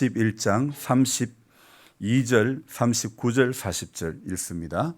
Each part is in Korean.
11장 32절, 39절, 40절 읽습니다.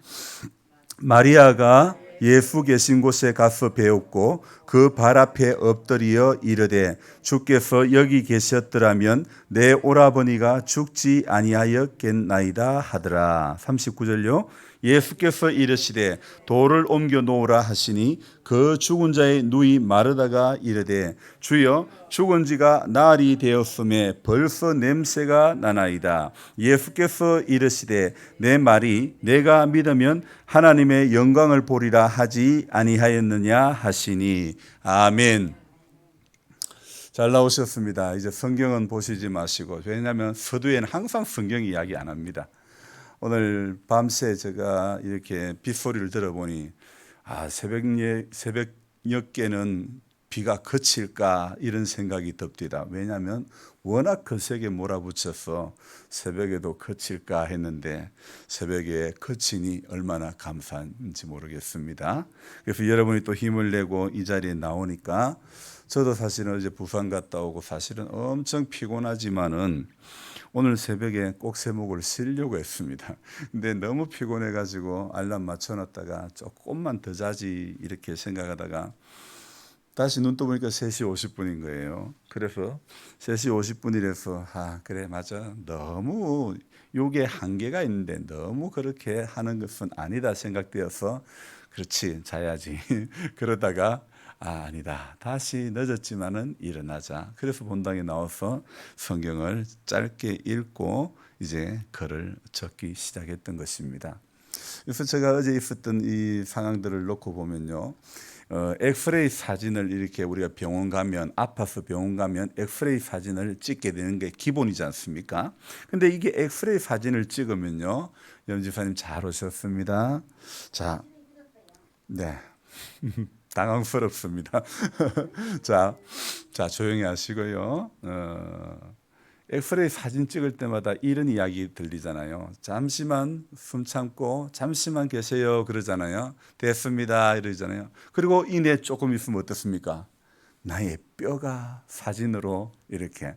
마리아가 예수 계신 곳에 가서 배웠고 그 발 앞에 엎드려 이르되 주께서 여기 계셨더라면 내 오라버니가 죽지 아니하였겠나이다 하더라. 39절요. 예수께서 이르시되 돌을 옮겨 놓으라 하시니 그 죽은 자의 누이 마르다가 이르되 주여 죽은 지가 나흘이 되었음에 벌써 냄새가 나나이다. 예수께서 이르시되 내 말이 내가 믿으면 하나님의 영광을 보리라 하지 아니하였느냐 하시니. 아멘. 잘 나오셨습니다. 이제 성경은 보시지 마시고, 왜냐하면 서두에는 항상 성경 이야기 안 합니다. 오늘 밤새 제가 이렇게 빗소리를 들어보니 새벽녘에는 비가 그칠까 이런 생각이 듭니다. 왜냐하면 워낙 거세게 몰아붙여서 새벽에도 그칠까 했는데 새벽에 그치니 얼마나 감사한지 모르겠습니다. 그래서 여러분이 또 힘을 내고 이 자리에 나오니까, 저도 사실은 어제 부산 갔다 오고 사실은 엄청 피곤하지만은 오늘 새벽에 꼭 제목을 쓰려고 했습니다. 근데 너무 피곤해가지고 알람 맞춰놨다가 조금만 더 자지 이렇게 생각하다가 다시 눈 떠보니까 3시 50분인 거예요. 그래서 3시 50분이라서 그래 맞아, 너무 요게 한계가 있는데 너무 그렇게 하는 것은 아니다 생각되어서 그렇지 자야지 그러다가 아니다, 다시 늦었지만은 일어나자. 그래서 본당에 나와서 성경을 짧게 읽고 이제 글을 적기 시작했던 것입니다. 그래서 제가 어제 있었던 이 상황들을 놓고 보면요, 엑스레이 사진을 이렇게 우리가 병원 가면, 아파서 병원 가면 엑스레이 사진을 찍게 되는 게 기본이지 않습니까? 근데 이게 엑스레이 사진을 찍으면요, 염지사님 잘 오셨습니다. 자, 네. 당황스럽습니다. 자, 조용히 하시고요. 엑스레이 사진 찍을 때마다 이런 이야기 들리잖아요. 잠시만 숨 참고 잠시만 계세요 그러잖아요. 됐습니다 이러잖아요. 그리고 이내 조금 있으면 어떻습니까? 나의 뼈가 사진으로 이렇게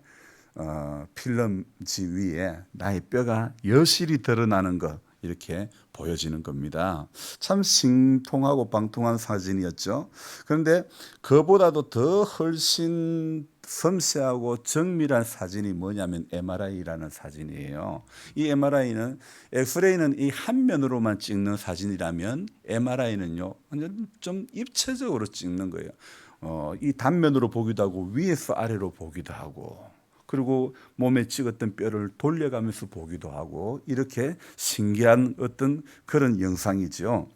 필름지 위에 나의 뼈가 여실히 드러나는 것, 이렇게 보여지는 겁니다. 참 신통하고 방통한 사진이었죠. 그런데 그보다도 더 훨씬 섬세하고 정밀한 사진이 뭐냐면 MRI라는 사진이에요. 이 MRI는, 엑스레이는 이 한 면으로만 찍는 사진이라면 MRI는요 완전 좀 입체적으로 찍는 거예요. 이 단면으로 보기도 하고 위에서 아래로 보기도 하고, 그리고 몸에 찍었던 뼈를 돌려가면서 보기도 하고, 이렇게 신기한 어떤 그런 영상이죠.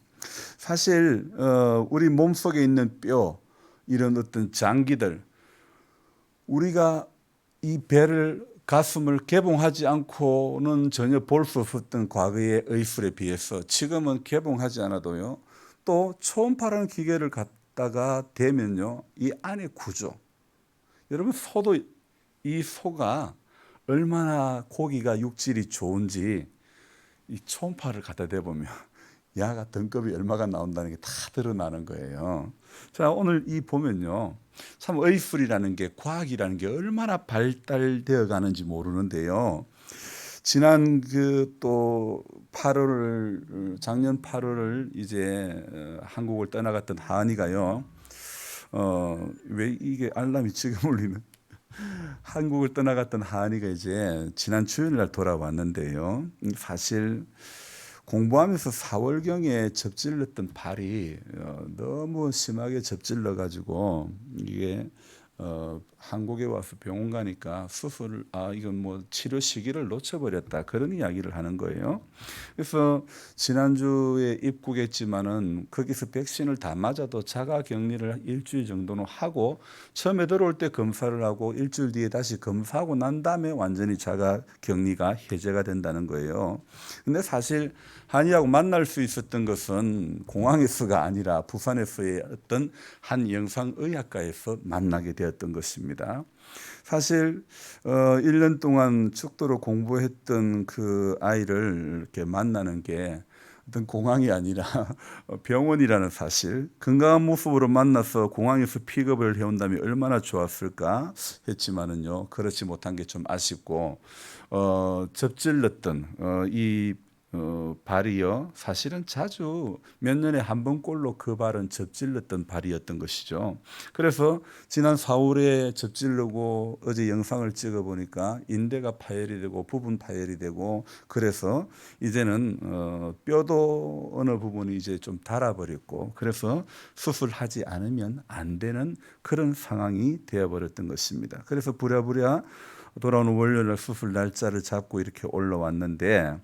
사실 우리 몸속에 있는 뼈, 이런 어떤 장기들, 우리가 이 배를, 가슴을 개봉하지 않고는 전혀 볼 수 없었던 과거의 의술에 비해서 지금은 개봉하지 않아도요, 또 초음파라는 기계를 갖다가 대면요, 이 안에 구조, 여러분 소도, 이 소가 얼마나 고기가 육질이 좋은지 이 초음파를 갖다 대보면 야가 등급이 얼마가 나온다는 게 다 드러나는 거예요. 자, 오늘 이 보면요, 참 의술이라는 게, 과학이라는 게 얼마나 발달되어 가는지 모르는데요. 지난 또 8월, 작년 8월을 이제 한국을 떠나갔던 하은이가요, 왜 이게 알람이 지금 울리는? 한국을 떠나갔던 하은이가 이제 지난 주일날 돌아왔는데요. 사실 공부하면서 4월경에 접질렀던 발이 너무 심하게 접질러 가지고 이게 한국에 와서 병원 가니까 수술을, 이건 뭐 치료 시기를 놓쳐버렸다, 그런 이야기를 하는 거예요. 그래서 지난주에 입국했지만은 거기서 백신을 다 맞아도 자가 격리를 일주일 정도는 하고, 처음에 들어올 때 검사를 하고 일주일 뒤에 다시 검사하고 난 다음에 완전히 자가 격리가 해제가 된다는 거예요. 근데 사실 한이하고 만날 수 있었던 것은 공항에서가 아니라 부산에서의 어떤 한 영상의학과에서 만나게 되었던 것입니다. 사실 1년 동안 축도로 공부했던 그 아이를 이렇게 만나는 게 어떤 공항이 아니라 병원이라는 사실, 건강한 모습으로 만나서 공항에서 픽업을 해온다면 얼마나 좋았을까 했지만은요, 그렇지 못한 게 좀 아쉽고, 접질렀던 이 발이요, 사실은 자주 몇 년에 한 번꼴로 그 발은 접질렀던 발이었던 것이죠. 그래서 지난 4월에 접질르고 어제 영상을 찍어 보니까 인대가 파열이 되고 부분 파열이 되고, 그래서 이제는 뼈도 어느 부분이 이제 좀 닳아버렸고, 그래서 수술하지 않으면 안 되는 그런 상황이 되어버렸던 것입니다. 그래서 부랴부랴 돌아오는 월요일 수술 날짜를 잡고 이렇게 올라왔는데,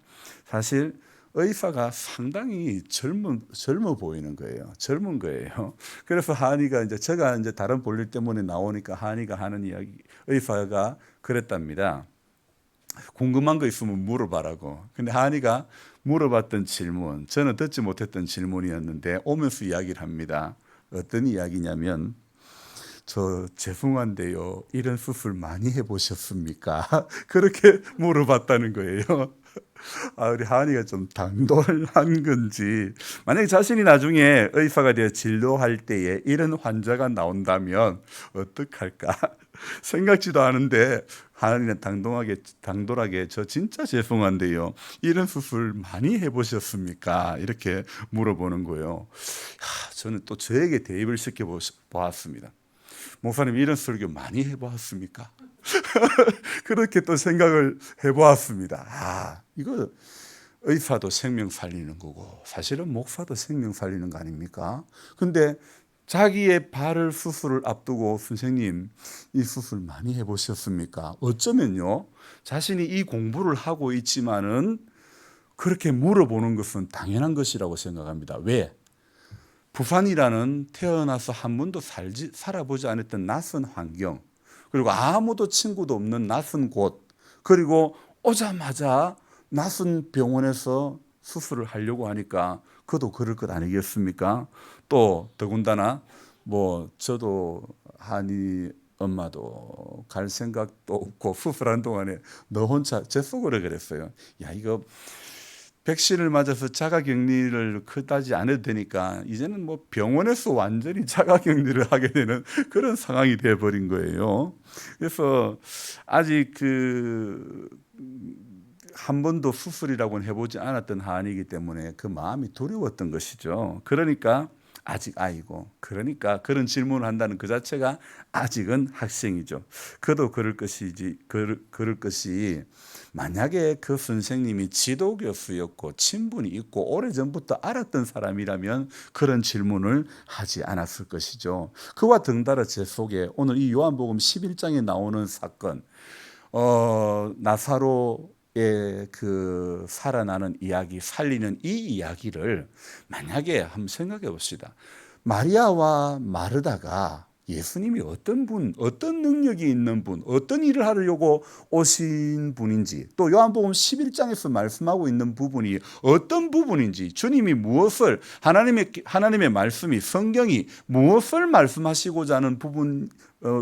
사실 의사가 상당히 젊어 보이는 거예요. 젊은 거예요. 그래서 한의가 이제 제가 이제 다른 볼일 때문에 나오니까 한의가 하는 이야기, 의사가 그랬답니다. 궁금한 거 있으면 물어봐라고. 근데 한의가 물어봤던 질문, 저는 듣지 못했던 질문이었는데 오면서 이야기를 합니다. 어떤 이야기냐면, 저 죄송한데요, 이런 수술 많이 해보셨습니까? 그렇게 물어봤다는 거예요. 우리 하은이가 좀 당돌한 건지, 만약에 자신이 나중에 의사가 되어 진료할 때에 이런 환자가 나온다면 어떡할까 생각지도 않은데, 하은이는 당돌하게 저 진짜 죄송한데요, 이런 수술 많이 해보셨습니까? 이렇게 물어보는 거예요. 저는 또 저에게 대입을 시켜 보았습니다. 목사님, 이런 설교 많이 해보았습니까? 그렇게 또 생각을 해보았습니다. 이거 의사도 생명 살리는 거고 사실은 목사도 생명 살리는 거 아닙니까? 근데 자기의 발을 수술을 앞두고, 선생님 이 수술 많이 해보셨습니까? 어쩌면요, 자신이 이 공부를 하고 있지만은 그렇게 물어보는 것은 당연한 것이라고 생각합니다. 왜? 부산이라는 태어나서 한 번도 살아보지 않았던 낯선 환경, 그리고 아무도 친구도 없는 낯선 곳, 그리고 오자마자 낯선 병원에서 수술을 하려고 하니까 그도 그럴 것 아니겠습니까? 또 더군다나 저도 한이 엄마도 갈 생각도 없고 수술한 동안에 너 혼자, 제 속으로 그랬어요. 야, 이거 백신을 맞아서 자가격리를 그다지 안 해도 되니까 이제는 병원에서 완전히 자가격리를 하게 되는 그런 상황이 되어버린 거예요. 그래서 아직 한 번도 수술이라고는 해보지 않았던 한이기 때문에 그 마음이 두려웠던 것이죠. 그러니까 아직 아이고, 그러니까 그런 질문을 한다는 그 자체가 아직은 학생이죠. 그도 그럴 것이 만약에 그 선생님이 지도교수였고 친분이 있고 오래전부터 알았던 사람이라면 그런 질문을 하지 않았을 것이죠. 그와 등달아 제 속에 오늘 이 요한복음 11장에 나오는 사건, 나사로의 그 살아나는 이야기, 살리는 이 이야기를 만약에 한번 생각해 봅시다. 마리아와 마르다가 예수님이 어떤 분, 어떤 능력이 있는 분, 어떤 일을 하려고 오신 분인지, 또 요한복음 11장에서 말씀하고 있는 부분이 어떤 부분인지, 주님이 무엇을, 하나님의 말씀이, 성경이 무엇을 말씀하시고자 하는 부분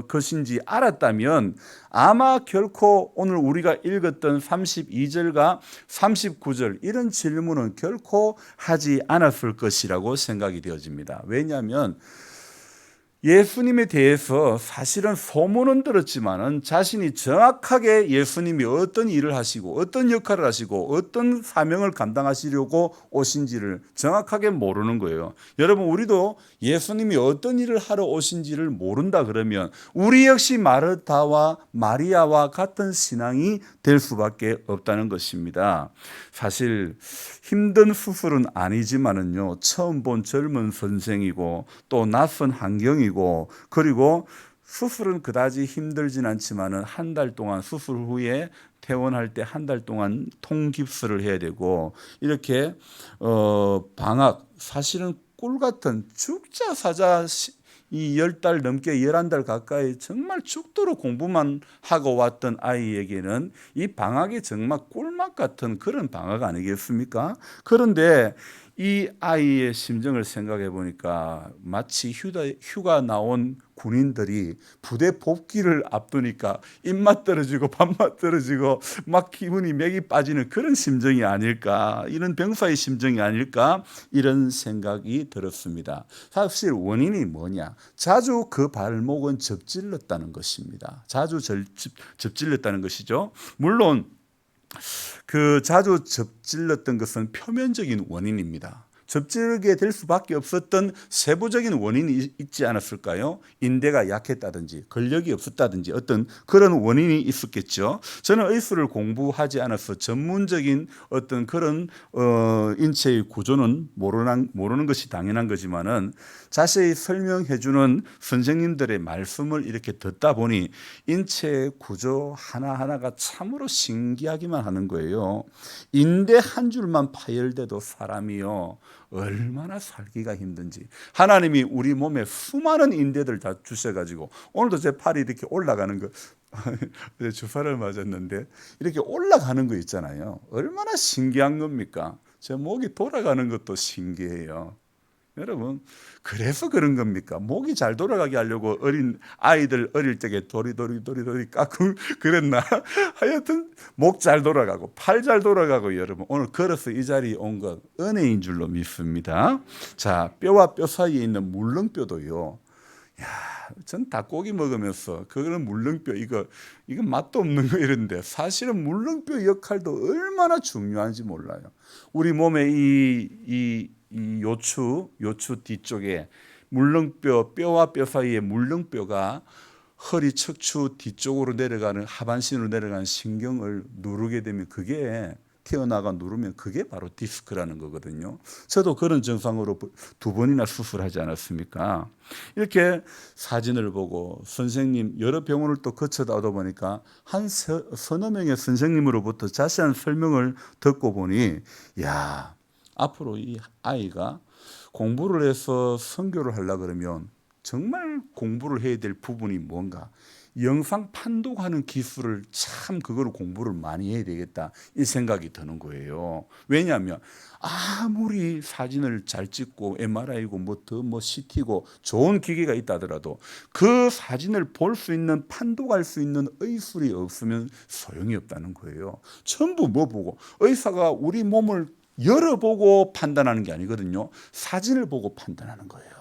것인지 알았다면 아마 결코 오늘 우리가 읽었던 32절과 39절 이런 질문은 결코 하지 않았을 것이라고 생각이 되어집니다. 왜냐하면 예수님에 대해서 사실은 소문은 들었지만은 자신이 정확하게 예수님이 어떤 일을 하시고 어떤 역할을 하시고 어떤 사명을 감당하시려고 오신지를 정확하게 모르는 거예요. 여러분, 우리도 예수님이 어떤 일을 하러 오신지를 모른다 그러면 우리 역시 마르다와 마리아와 같은 신앙이 될 수밖에 없다는 것입니다. 사실 힘든 수술은 아니지만은요, 처음 본 젊은 선생이고 또 낯선 환경이고, 그리고 수술은 그다지 힘들진 않지만은 한 달 동안, 수술 후에 퇴원할 때 한 달 동안 통깁스를 해야 되고, 이렇게 방학, 사실은 꿀 같은 죽자 사자 이 10달 넘게 11달 가까이 정말 죽도록 공부만 하고 왔던 아이에게는 이 방학이 정말 꿀맛 같은 그런 방학 아니겠습니까? 그런데 이 아이의 심정을 생각해 보니까 마치 휴가 나온 군인들이 부대 복귀를 앞두니까 입맛 떨어지고 밥맛 떨어지고 막 기분이 맥이 빠지는 그런 심정이 아닐까, 이런 병사의 심정이 아닐까, 이런 생각이 들었습니다. 사실 원인이 뭐냐? 자주 그 발목은 접질렀다는 것입니다. 자주 접질렀다는 것이죠. 물론 그 자주 접질렀던 것은 표면적인 원인입니다. 접질게 될 수밖에 없었던 세부적인 원인이 있지 않았을까요? 인대가 약했다든지 근력이 없었다든지 어떤 그런 원인이 있었겠죠. 저는 의술을 공부하지 않아서 전문적인 어떤 그런 인체의 구조는 모르는 것이 당연한 거지만은 자세히 설명해 주는 선생님들의 말씀을 이렇게 듣다 보니 인체의 구조 하나하나가 참으로 신기하기만 하는 거예요. 인대 한 줄만 파열돼도 사람이요 얼마나 살기가 힘든지. 하나님이 우리 몸에 수많은 인대들 다 주셔가지고, 오늘도 제 팔이 이렇게 올라가는 거 주사를 맞았는데 이렇게 올라가는 거 있잖아요. 얼마나 신기한 겁니까? 제 목이 돌아가는 것도 신기해요. 여러분, 그래서 그런 겁니까? 목이 잘 돌아가게 하려고 어린 아이들 어릴 적에 도리도리 깎고 그랬나? 하여튼 목 잘 돌아가고 팔 잘 돌아가고, 여러분 오늘 걸어서 이 자리에 온 것 은혜인 줄로 믿습니다. 자, 뼈와 뼈 사이에 있는 물렁뼈도요. 야, 전 닭고기 먹으면서 그거는 물렁뼈 이거 맛도 없는 거 이런데, 사실은 물렁뼈 역할도 얼마나 중요한지 몰라요. 우리 몸에 이 요추 뒤쪽에 물렁뼈, 뼈와 뼈 사이에 물렁뼈가 허리 척추 뒤쪽으로 내려가는, 하반신으로 내려가는 신경을 누르게 되면, 그게 튀어나가 누르면 그게 바로 디스크라는 거거든요. 저도 그런 증상으로 2번이나 수술하지 않았습니까? 이렇게 사진을 보고 선생님 여러 병원을 또 거쳐다 보니까 한 서너 명의 선생님으로부터 자세한 설명을 듣고 보니, 야, 앞으로 이 아이가 공부를 해서 선교를 하려고 그러면 정말 공부를 해야 될 부분이 뭔가, 영상 판독하는 기술을 참 그걸 공부를 많이 해야 되겠다, 이 생각이 드는 거예요. 왜냐하면 아무리 사진을 잘 찍고 MRI고 뭐 CT고 좋은 기계가 있다 하더라도 그 사진을 볼 수 있는, 판독할 수 있는 의술이 없으면 소용이 없다는 거예요. 전부 뭐 보고, 의사가 우리 몸을 열어보고 판단하는 게 아니거든요. 사진을 보고 판단하는 거예요.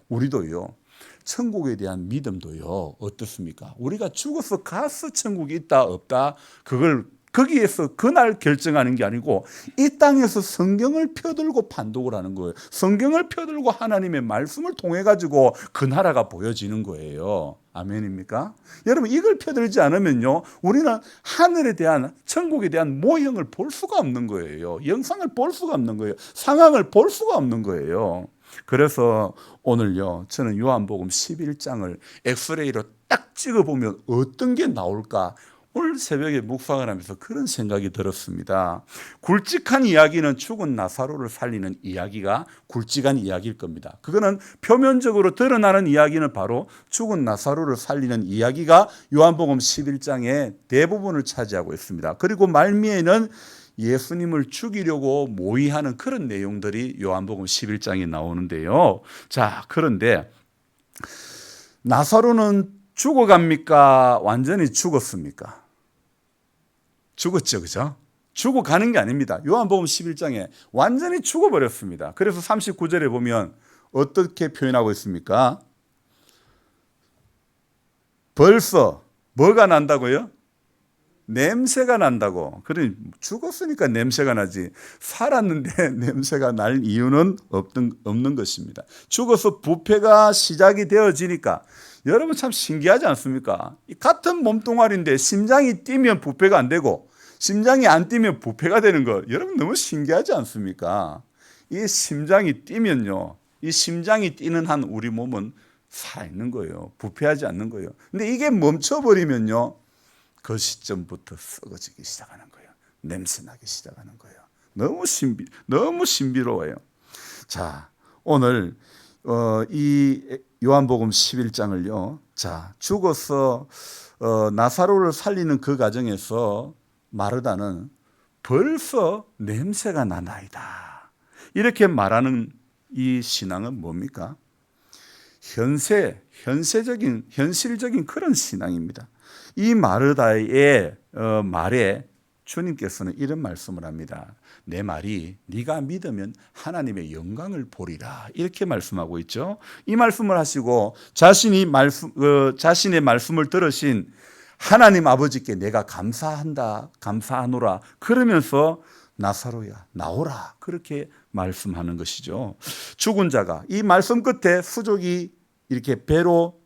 우리도요, 천국에 대한 믿음도요, 어떻습니까? 우리가 죽어서 가서 천국이 있다 없다, 그걸 거기에서 그날 결정하는 게 아니고 이 땅에서 성경을 펴들고 판독을 하는 거예요. 성경을 펴들고 하나님의 말씀을 통해 가지고 그 나라가 보여지는 거예요. 아멘입니까? 여러분, 이걸 펴들지 않으면요, 우리는 하늘에 대한, 천국에 대한 모형을 볼 수가 없는 거예요. 영상을 볼 수가 없는 거예요. 상황을 볼 수가 없는 거예요. 그래서 오늘요, 저는 요한복음 11장을 엑스레이로 딱 찍어보면 어떤 게 나올까, 오늘 새벽에 묵상을 하면서 그런 생각이 들었습니다. 굵직한 이야기는 죽은 나사로를 살리는 이야기가 굵직한 이야기일 겁니다. 그거는 표면적으로 드러나는 이야기는 바로 죽은 나사로를 살리는 이야기가 요한복음 11장의 대부분을 차지하고 있습니다. 그리고 말미에는 예수님을 죽이려고 모의하는 그런 내용들이 요한복음 11장에 나오는데요. 자, 그런데 나사로는 죽어갑니까? 완전히 죽었습니까? 죽었죠, 그죠? 죽어가는 게 아닙니다. 요한복음 11장에 완전히 죽어버렸습니다. 그래서 39절에 보면 어떻게 표현하고 있습니까? 벌써 뭐가 난다고요? 냄새가 난다고. 그러니 죽었으니까 냄새가 나지, 살았는데 냄새가 날 이유는 없는 것입니다. 죽어서 부패가 시작이 되어지니까, 여러분 참 신기하지 않습니까? 같은 몸뚱아리인데 심장이 뛰면 부패가 안 되고 심장이 안 뛰면 부패가 되는 거, 여러분 너무 신기하지 않습니까? 이 심장이 뛰면요, 이 심장이 뛰는 한 우리 몸은 살아있는 거예요. 부패하지 않는 거예요. 근데 이게 멈춰버리면요, 그 시점부터 썩어지기 시작하는 거예요. 냄새나기 시작하는 거예요. 너무 신비로워요. 자, 오늘 이 요한복음 11장을요, 자, 죽어서 나사로를 살리는 그 과정에서 마르다는 벌써 냄새가 나나이다. 이렇게 말하는 이 신앙은 뭡니까? 현실적인 그런 신앙입니다. 이 마르다의 말에 주님께서는 이런 말씀을 합니다. 내 말이 네가 믿으면 하나님의 영광을 보리라, 이렇게 말씀하고 있죠. 이 말씀을 하시고 자신의 말씀을 들으신 하나님 아버지께 내가 감사하노라 그러면서 나사로야 나오라, 그렇게 말씀하는 것이죠. 죽은 자가 이 말씀 끝에 수족이 이렇게 배로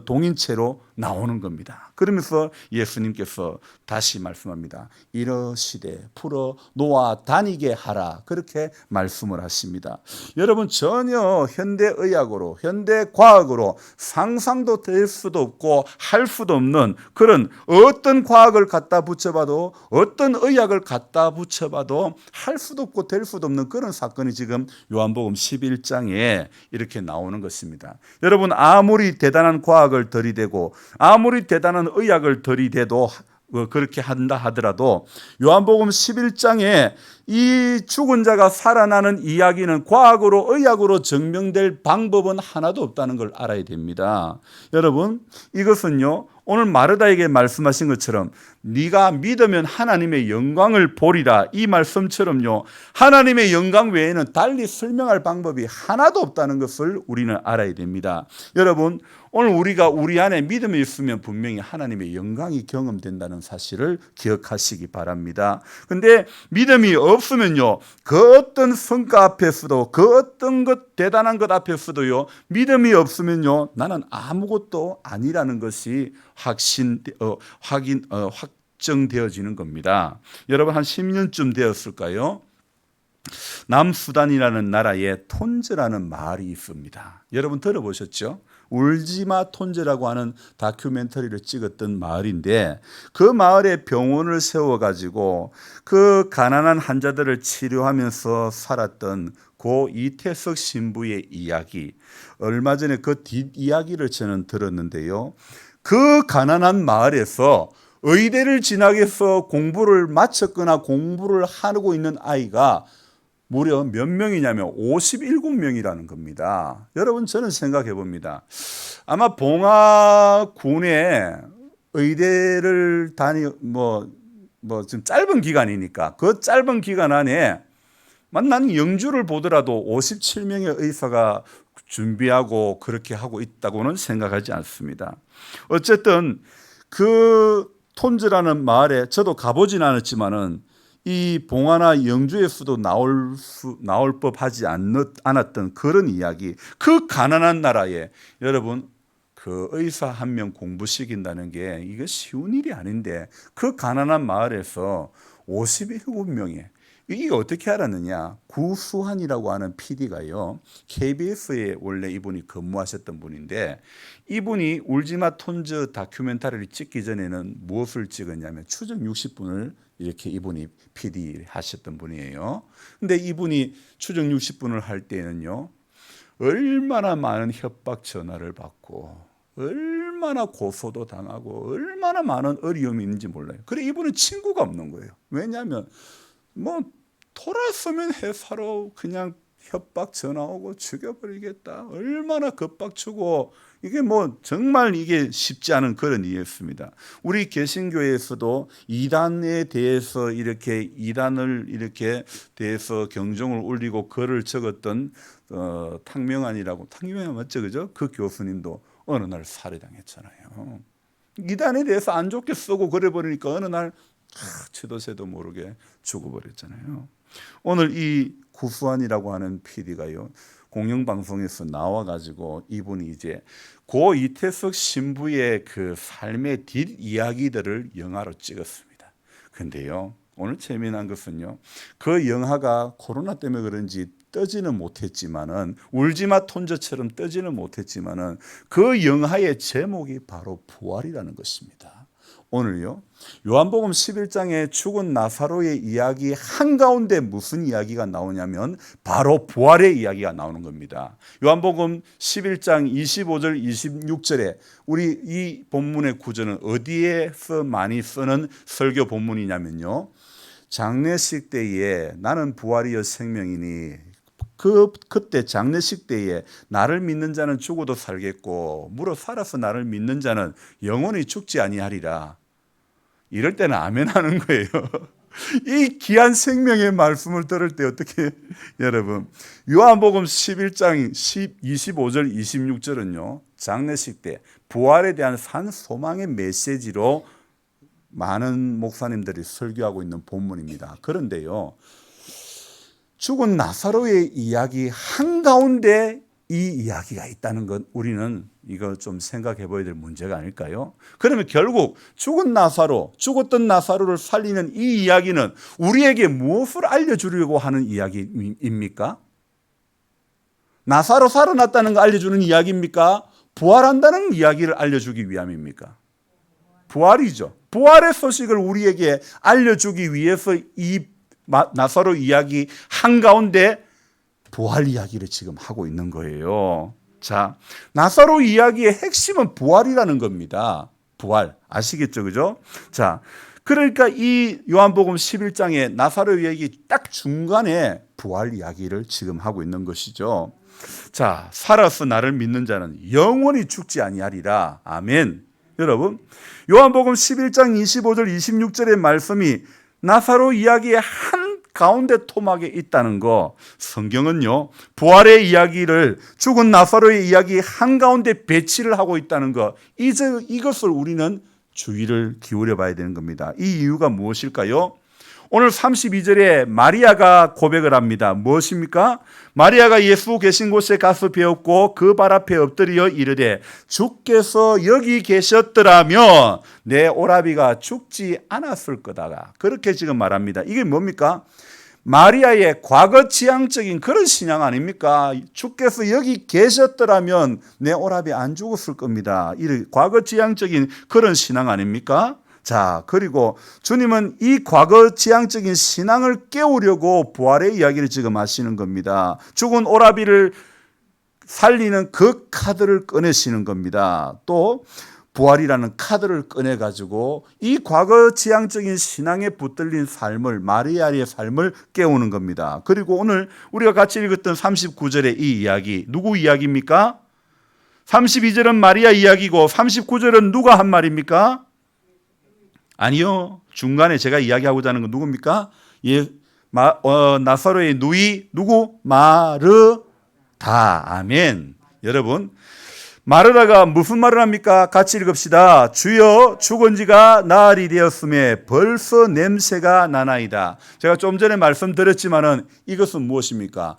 동인체로 나오는 겁니다. 그러면서 예수님께서 다시 말씀합니다. 이러시되 풀어 놓아 다니게 하라, 그렇게 말씀을 하십니다. 여러분, 전혀 현대의학으로 현대과학으로 상상도 될 수도 없고 할 수도 없는 그런, 어떤 과학을 갖다 붙여봐도 어떤 의학을 갖다 붙여봐도 할 수도 없고 될 수도 없는 그런 사건이 지금 요한복음 11장에 이렇게 나오는 것입니다. 여러분, 아무리 대단한 과학을 들이대고 아무리 대단한 의학을 들이대도 그렇게 한다 하더라도 요한복음 11장에 이 죽은 자가 살아나는 이야기는 과학으로 의학으로 증명될 방법은 하나도 없다는 걸 알아야 됩니다. 여러분, 이것은요 오늘 마르다에게 말씀하신 것처럼 네가 믿으면 하나님의 영광을 보리라, 이 말씀처럼요 하나님의 영광 외에는 달리 설명할 방법이 하나도 없다는 것을 우리는 알아야 됩니다. 여러분, 오늘 우리가 우리 안에 믿음이 있으면 분명히 하나님의 영광이 경험된다는 사실을 기억하시기 바랍니다. 그런데 믿음이 없으면요 그 어떤 성과 앞에서도 그 어떤 것 대단한 것 앞에서도요 믿음이 없으면요 나는 아무것도 아니라는 것이 확정되어지는 겁니다. 여러분, 한 10년쯤 되었을까요? 남수단이라는 나라에 톤즈라는 마을이 있습니다. 여러분 들어보셨죠? 울지마 톤즈라고 하는 다큐멘터리를 찍었던 마을인데, 그 마을에 병원을 세워가지고 그 가난한 환자들을 치료하면서 살았던 고 이태석 신부의 이야기, 얼마 전에 그 뒷이야기를 저는 들었는데요, 그 가난한 마을에서 의대를 진학해서 공부를 마쳤거나 공부를 하고 있는 아이가 무려 몇 명이냐면 57명이라는 겁니다. 여러분, 저는 생각해 봅니다. 아마 봉화군에 의대를 좀 짧은 기간이니까 그 짧은 기간 안에 나는 영주를 보더라도 57명의 의사가 준비하고 그렇게 하고 있다고는 생각하지 않습니다. 어쨌든 그 톤즈라는 마을에 저도 가보진 않았지만은 이 봉화나 영주에서도 나올 법하지 않았던 그런 이야기, 그 가난한 나라에 여러분 그 의사 한 명 공부시킨다는 게 이게 쉬운 일이 아닌데, 그 가난한 마을에서 57명의, 이게 어떻게 알았느냐, 구수환이라고 하는 PD가요 KBS에 원래 이분이 근무하셨던 분인데, 이분이 울지마 톤즈 다큐멘터리를 찍기 전에는 무엇을 찍었냐면 추정 60분을 이렇게 이분이 PD 하셨던 분이에요. 근데 이분이 추정 60분을 할 때는요 얼마나 많은 협박 전화를 받고 얼마나 고소도 당하고 얼마나 많은 어려움이 있는지 몰라요. 그래, 이분은 친구가 없는 거예요. 왜냐하면 돌아서면 회사로 그냥 협박 전화 오고 죽여버리겠다, 얼마나 겁박주고, 이게 정말 이게 쉽지 않은 그런 일이었습니다. 우리 개신교에서도 이단에 대해서 이단을 대해서 경종을 울리고 글을 적었던 탕명환 맞죠, 그죠? 그 교수님도 어느 날 살해당했잖아요. 이단에 대해서 안 좋게 쓰고 그래 버리니까 어느 날 치도새도 모르게 죽어버렸잖아요. 오늘 이 구수환이라고 하는 PD가요 공영방송에서 나와가지고 이분이 이제 고 이태석 신부의 그 삶의 뒷이야기들을 영화로 찍었습니다. 근데요 오늘 재미난 것은요, 그 영화가 코로나 때문에 그런지 뜨지는 못했지만은, 울지마 톤저처럼 뜨지는 못했지만은 그 영화의 제목이 바로 부활이라는 것입니다. 오늘요 요한복음 11장에 죽은 나사로의 이야기 한가운데 무슨 이야기가 나오냐면 바로 부활의 이야기가 나오는 겁니다. 요한복음 11장 25절 26절에 우리 이 본문의 구절은 어디에서 많이 쓰는 설교 본문이냐면요, 장례식 때에 나는 부활이요 생명이니 그때 장례식 때에 나를 믿는 자는 죽어도 살겠고 무릇 살아서 나를 믿는 자는 영원히 죽지 아니하리라. 이럴 때는 아멘 하는 거예요. 이 귀한 생명의 말씀을 들을 때 어떻게 여러분 요한복음 11장 25절 26절은요 장례식 때 부활에 대한 산 소망의 메시지로 많은 목사님들이 설교하고 있는 본문입니다. 그런데요 죽은 나사로의 이야기 한가운데 이 이야기가 있다는 것 우리는 이거 좀 생각해 봐야 될 문제가 아닐까요? 그러면 결국 죽었던 나사로를 살리는 이 이야기는 우리에게 무엇을 알려주려고 하는 이야기입니까? 나사로 살아났다는 거 알려주는 이야기입니까? 부활한다는 이야기를 알려주기 위함입니까? 부활이죠. 부활의 소식을 우리에게 알려주기 위해서 이 나사로 이야기 한가운데 부활 이야기를 지금 하고 있는 거예요. 자, 나사로 이야기의 핵심은 부활이라는 겁니다. 부활. 아시겠죠? 그죠? 자, 그러니까 이 요한복음 11장에 나사로 이야기 딱 중간에 부활 이야기를 지금 하고 있는 것이죠. 자, 살아서 나를 믿는 자는 영원히 죽지 아니하리라. 아멘. 여러분, 요한복음 11장 25절 26절의 말씀이 나사로 이야기의 한 가운데 토막에 있다는 거 성경은요 부활의 이야기를 죽은 나사로의 이야기 한가운데 배치를 하고 있다는 거 이것을 우리는 주의를 기울여 봐야 되는 겁니다. 이 이유가 무엇일까요? 오늘 32절에 마리아가 고백을 합니다. 무엇입니까? 마리아가 예수 계신 곳에 가서 배웠고 그 발 앞에 엎드려 이르되 주께서 여기 계셨더라면 내 오라비가 죽지 않았을 거다. 그렇게 지금 말합니다. 이게 뭡니까? 마리아의 과거 지향적인 그런 신앙 아닙니까? 주께서 여기 계셨더라면 내 오라비 안 죽었을 겁니다. 이 과거 지향적인 그런 신앙 아닙니까? 자, 그리고 주님은 이 과거 지향적인 신앙을 깨우려고 부활의 이야기를 지금 하시는 겁니다. 죽은 오라비를 살리는 그 카드를 꺼내시는 겁니다. 또 부활이라는 카드를 꺼내가지고 이 과거 지향적인 신앙에 붙들린 삶을 마리아의 삶을 깨우는 겁니다. 그리고 오늘 우리가 같이 읽었던 39절의 이 이야기 누구 이야기입니까? 32절은 마리아 이야기고 39절은 누가 한 말입니까? 아니요. 중간에 제가 이야기하고자 하는 건 누굽니까? 나사로의 누이 누구? 마르다. 아멘. 여러분 마르다가 무슨 말을 합니까? 같이 읽읍시다. 주여 죽은 지가 나흘이 되었음에 벌써 냄새가 나나이다. 제가 좀 전에 말씀드렸지만은 이것은 무엇입니까?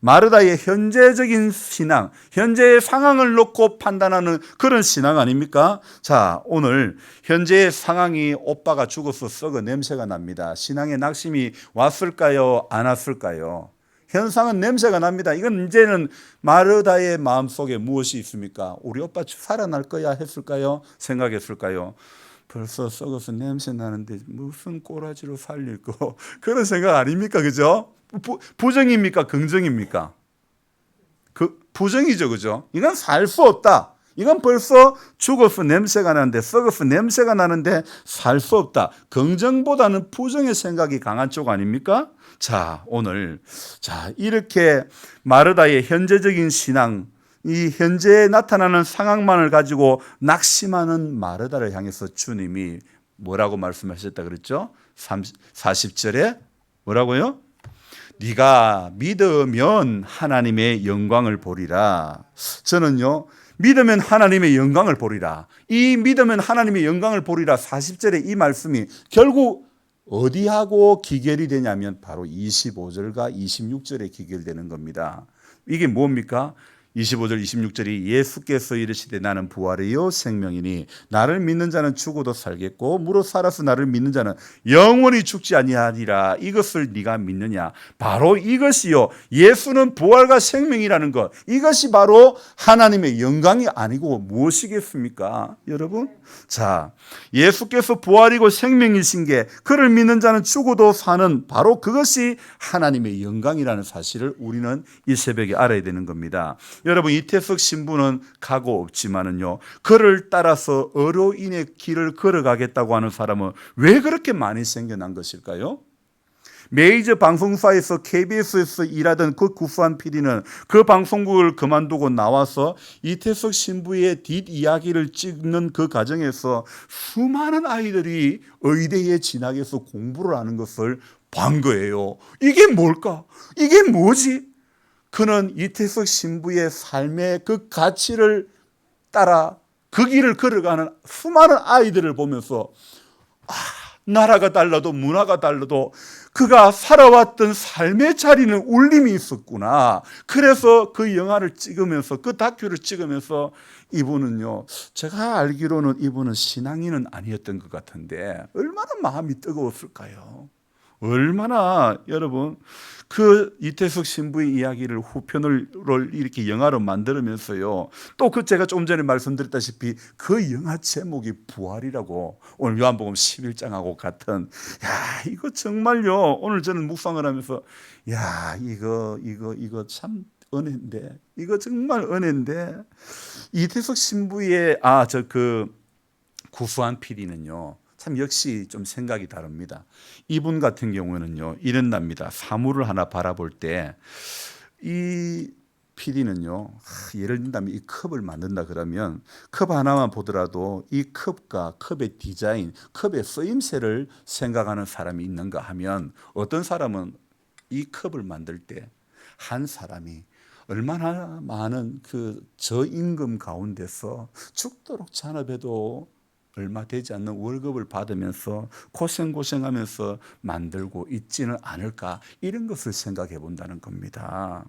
마르다의 현재적인 신앙, 현재의 상황을 놓고 판단하는 그런 신앙 아닙니까? 자, 오늘 현재의 상황이 오빠가 죽어서 썩어 냄새가 납니다. 신앙의 낙심이 왔을까요? 안 왔을까요? 현상은 냄새가 납니다. 이건 이제는 마르다의 마음속에 무엇이 있습니까? 우리 오빠 살아날 거야 했을까요? 생각했을까요? 벌써 썩어서 냄새 나는데 무슨 꼬라지로 살릴 거 그런 생각 아닙니까? 그죠? 부정입니까? 긍정입니까? 부정이죠. 그죠? 이건 살 수 없다. 이건 벌써 죽어서 냄새가 나는데 썩어서 냄새가 나는데 살 수 없다. 긍정보다는 부정의 생각이 강한 쪽 아닙니까? 자, 오늘 이렇게 마르다의 현재적인 신앙, 이 현재에 나타나는 상황만을 가지고 낙심하는 마르다를 향해서 주님이 뭐라고 말씀하셨다 그랬죠? 40절에 뭐라고요? 네가 믿으면 하나님의 영광을 보리라. 저는요 믿으면 하나님의 영광을 보리라. 이 믿으면 하나님의 영광을 보리라 40절의 이 말씀이 결국 어디하고 기결이 되냐면 바로 25절과 26절에 기결되는 겁니다. 이게 뭡니까? 25절 26절이 예수께서 이르시되 나는 부활이요 생명이니 나를 믿는 자는 죽어도 살겠고 무릇 살아서 나를 믿는 자는 영원히 죽지 아니하리라. 이것을 네가 믿느냐? 바로 이것이요 예수는 부활과 생명이라는 것, 이것이 바로 하나님의 영광이 아니고 무엇이겠습니까? 여러분, 자, 예수께서 부활이고 생명이신 게 그를 믿는 자는 죽어도 사는 바로 그것이 하나님의 영광이라는 사실을 우리는 이 새벽에 알아야 되는 겁니다. 여러분 이태석 신부는 각오 없지만은요, 그를 따라서 의료인의 길을 걸어가겠다고 하는 사람은 왜 그렇게 많이 생겨난 것일까요? 메이저 방송사에서 KBS에서 일하던 그 구수한 PD는 그 방송국을 그만두고 나와서 이태석 신부의 뒷이야기를 찍는 그 과정에서 수많은 아이들이 의대에 진학해서 공부를 하는 것을 본 거예요. 이게 뭘까? 이게 뭐지? 그는 이태석 신부의 삶의 그 가치를 따라 그 길을 걸어가는 수많은 아이들을 보면서 나라가 달라도 문화가 달라도 그가 살아왔던 삶의 자리는 울림이 있었구나. 그래서 그 영화를 찍으면서, 그 다큐를 찍으면서 이분은요, 제가 알기로는 이분은 신앙인은 아니었던 것 같은데 얼마나 마음이 뜨거웠을까요? 얼마나 여러분 그 이태석 신부의 이야기를 후편을 이렇게 영화로 만들면서요, 또 그 제가 조금 전에 말씀드렸다시피 그 영화 제목이 부활이라고, 오늘 요한복음 11장하고 같은, 야 이거 정말요, 오늘 저는 묵상을 하면서 야 이거 참 은혜인데, 이거 정말 은혜인데, 이태석 신부의 그 구수한 PD는요 참 역시 좀 생각이 다릅니다. 이분 같은 경우는요 이런답니다. 사물을 하나 바라볼 때 이 PD는요, 예를 든다면 이 컵을 만든다 그러면 컵 하나만 보더라도 이 컵과 컵의 디자인, 컵의 쓰임새를 생각하는 사람이 있는가 하면, 어떤 사람은 이 컵을 만들 때 한 사람이 얼마나 많은 그 저임금 가운데서 죽도록 잔업해도 얼마 되지 않는 월급을 받으면서 고생하면서 만들고 있지는 않을까, 이런 것을 생각해 본다는 겁니다.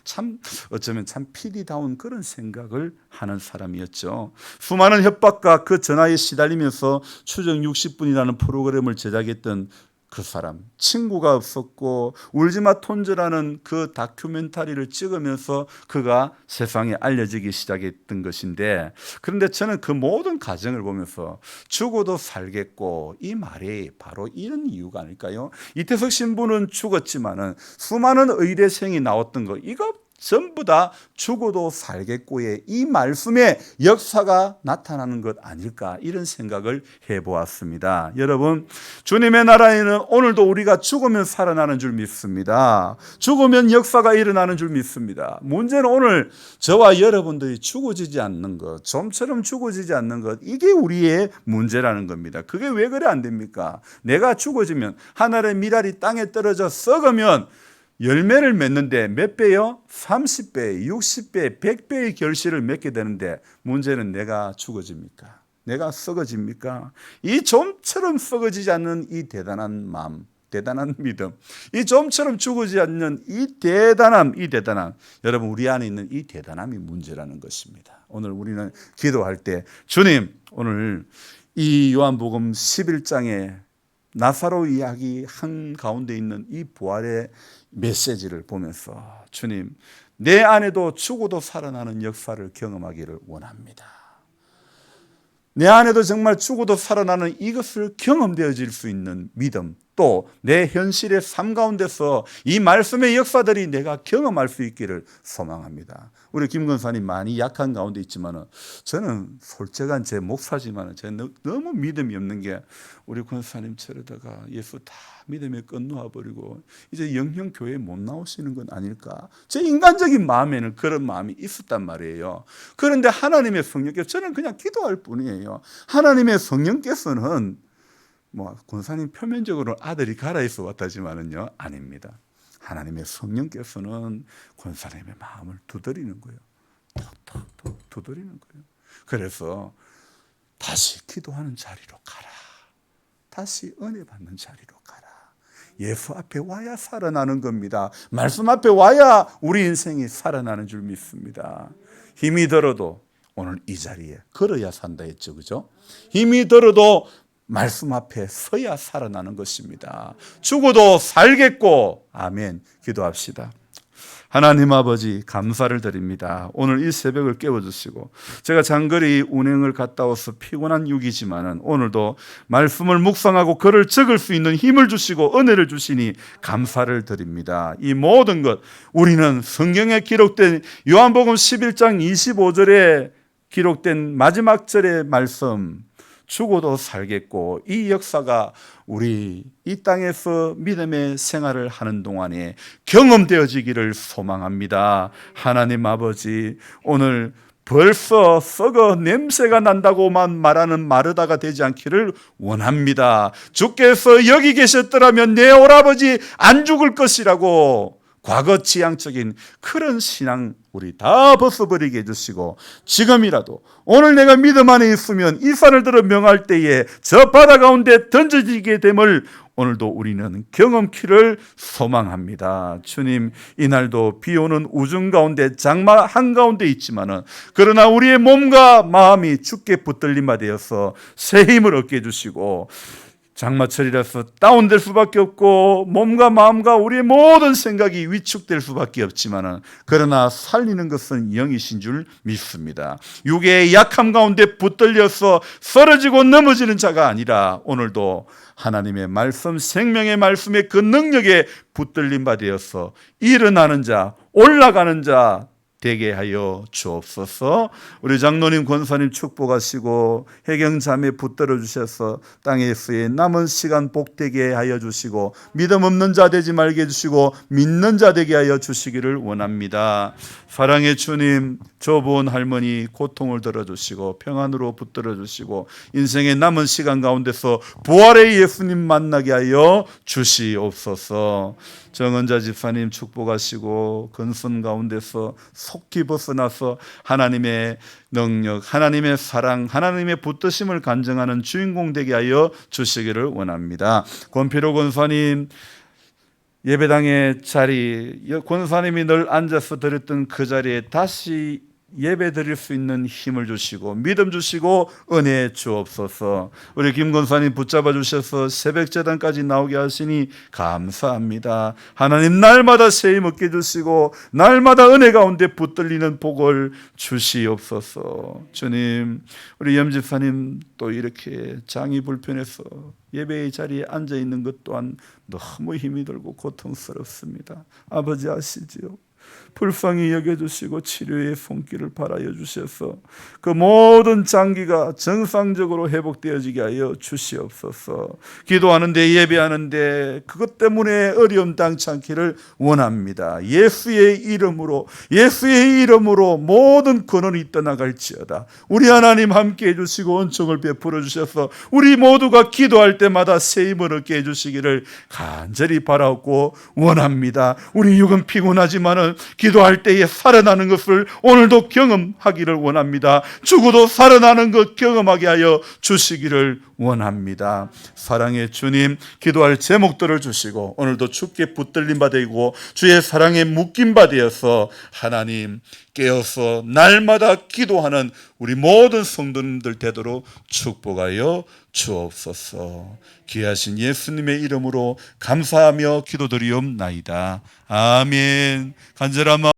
참 어쩌면 참 PD다운 그런 생각을 하는 사람이었죠. 수많은 협박과 그 전화에 시달리면서 추정 60분이라는 프로그램을 제작했던 그 사람, 친구가 없었고 울지마 톤즈라는 그 다큐멘터리를 찍으면서 그가 세상에 알려지기 시작했던 것인데, 그런데 저는 그 모든 과정을 보면서 죽어도 살겠고, 이 말이 바로 이런 이유가 아닐까요? 이태석 신부는 죽었지만은 수많은 의대생이 나왔던 거, 이거 전부 다 죽어도 살겠고의 이 말씀의 역사가 나타나는 것 아닐까, 이런 생각을 해보았습니다. 여러분, 주님의 나라에는 오늘도 우리가 죽으면 살아나는 줄 믿습니다. 죽으면 역사가 일어나는 줄 믿습니다. 문제는 오늘 저와 여러분들이 죽어지지 않는 것, 좀처럼 죽어지지 않는 것, 이게 우리의 문제라는 겁니다. 그게 왜 그래 안 됩니까? 내가 죽어지면, 하늘의 미랄이 땅에 떨어져 썩으면 열매를 맺는데 몇 배요? 30배, 60배, 100배의 결실을 맺게 되는데, 문제는 내가 죽어집니까? 내가 썩어집니까? 이 좀처럼 썩어지지 않는 이 대단한 마음, 대단한 믿음, 이 좀처럼 죽어지지 않는 이 대단함, 여러분 우리 안에 있는 이 대단함이 문제라는 것입니다. 오늘 우리는 기도할 때, 주님, 오늘 이 요한복음 11장에 나사로 이야기 한가운데 있는 이 부활의 메시지를 보면서, 주님, 내 안에도 죽어도 살아나는 역사를 경험하기를 원합니다. 내 안에도 정말 죽어도 살아나는 이것을 경험되어질 수 있는 믿음, 또 내 현실의 삶 가운데서 이 말씀의 역사들이 내가 경험할 수 있기를 소망합니다. 우리 김 권사님 많이 약한 가운데 있지만, 저는 솔직한 제 목사지만 저는 너무 믿음이 없는 게, 우리 권사님 저러다가 예수 다 믿음에 끝놓아버리고 이제 영영 교회에 못 나오시는 건 아닐까, 제 인간적인 마음에는 그런 마음이 있었단 말이에요. 그런데 하나님의 성령께서, 저는 그냥 기도할 뿐이에요. 하나님의 성령께서는 권사님 표면적으로 아들이 가라에서 왔다지만은요, 아닙니다. 하나님의 성령께서는 권사님의 마음을 두드리는 거예요. 톡톡톡 두드리는 거예요. 그래서 다시 기도하는 자리로 가라. 다시 은혜 받는 자리로 가라. 예수 앞에 와야 살아나는 겁니다. 말씀 앞에 와야 우리 인생이 살아나는 줄 믿습니다. 힘이 들어도 오늘 이 자리에 걸어야 산다 했죠, 그죠? 힘이 들어도 말씀 앞에 서야 살아나는 것입니다. 죽어도 살겠고, 아멘. 기도합시다. 하나님 아버지 감사를 드립니다. 오늘 이 새벽을 깨워주시고 제가 장거리 운행을 갔다 와서 피곤한 육이지만은 오늘도 말씀을 묵상하고 글을 적을 수 있는 힘을 주시고 은혜를 주시니 감사를 드립니다. 이 모든 것 우리는 성경에 기록된 요한복음 11장 25절에 기록된 마지막 절의 말씀, 죽어도 살겠고, 이 역사가 우리 이 땅에서 믿음의 생활을 하는 동안에 경험되어지기를 소망합니다. 하나님 아버지, 오늘 벌써 썩어 냄새가 난다고만 말하는 마르다가 되지 않기를 원합니다. 주께서 여기 계셨더라면 내 오라버지 안 죽을 것이라고 과거 지향적인 그런 신앙 우리 다 벗어버리게 해주시고, 지금이라도 오늘 내가 믿음 안에 있으면 이 산을 들어 명할 때에 저 바다 가운데 던져지게 됨을 오늘도 우리는 경험키를 소망합니다. 주님, 이날도 비 오는 우중 가운데 장마 한가운데 있지만은 그러나 우리의 몸과 마음이 주께 붙들림바 되어서 새 힘을 얻게 해주시고, 장마철이라서 다운될 수밖에 없고 몸과 마음과 우리의 모든 생각이 위축될 수밖에 없지만 그러나 살리는 것은 영이신 줄 믿습니다. 육의 약함 가운데 붙들려서 쓰러지고 넘어지는 자가 아니라 오늘도 하나님의 말씀, 생명의 말씀의 그 능력에 붙들림 바 되어서 일어나는 자, 올라가는 자 되게 하여 주옵소서. 우리 장로님, 권사님 축복하시고 해경자매 붙들어 주셔서 땅에서의 남은 시간 복되게 하여 주시고 믿음 없는 자 되지 말게 해주시고 믿는 자 되게 하여 주시기를 원합니다. 사랑의 주님, 조부원 할머니 고통을 들어주시고 평안으로 붙들어 주시고 인생의 남은 시간 가운데서 부활의 예수님 만나게 하여 주시옵소서. 정은자 집사님 축복하시고 근손 가운데서 속히 벗어나서 하나님의 능력, 하나님의 사랑, 하나님의 붙드심을 간증하는 주인공 되게 하여 주시기를 원합니다. 권필호 권사님 예배당의 자리, 권사님이 늘 앉아서 드렸던 그 자리에 다시 예배 드릴 수 있는 힘을 주시고 믿음 주시고 은혜 주옵소서. 우리 김 권사님 붙잡아 주셔서 새벽재단까지 나오게 하시니 감사합니다. 하나님, 날마다 새 힘 얻게 주시고 날마다 은혜 가운데 붙들리는 복을 주시옵소서. 주님, 우리 염집사님 또 이렇게 장이 불편해서 예배의 자리에 앉아 있는 것 또한 너무 힘이 들고 고통스럽습니다. 아버지 아시지요? 불쌍히 여겨주시고 치료의 손길을 바라여 주셔서 그 모든 장기가 정상적으로 회복되어지게 하여 주시옵소서. 기도하는데 예배하는데 그것 때문에 어려움 당치 않기를 원합니다. 예수의 이름으로 모든 근원이 떠나갈지어다. 우리 하나님 함께 해주시고 은총을 베풀어 주셔서 우리 모두가 기도할 때마다 새 힘을 얻게 해주시기를 간절히 바라고 원합니다. 우리 육은 피곤하지만은 기도할 때에 살아나는 것을 오늘도 경험하기를 원합니다. 죽어도 살아나는 것 경험하게 하여 주시기를 원합니다. 사랑의 주님, 기도할 제목들을 주시고 오늘도 주께 붙들림 바 되고 주의 사랑에 묶임 바 되어서 하나님 깨어서 날마다 기도하는 우리 모든 성도님들 되도록 축복하여 주옵소서. 귀하신 예수님의 이름으로 감사하며 기도드리옵나이다. 아멘. 간절한 마음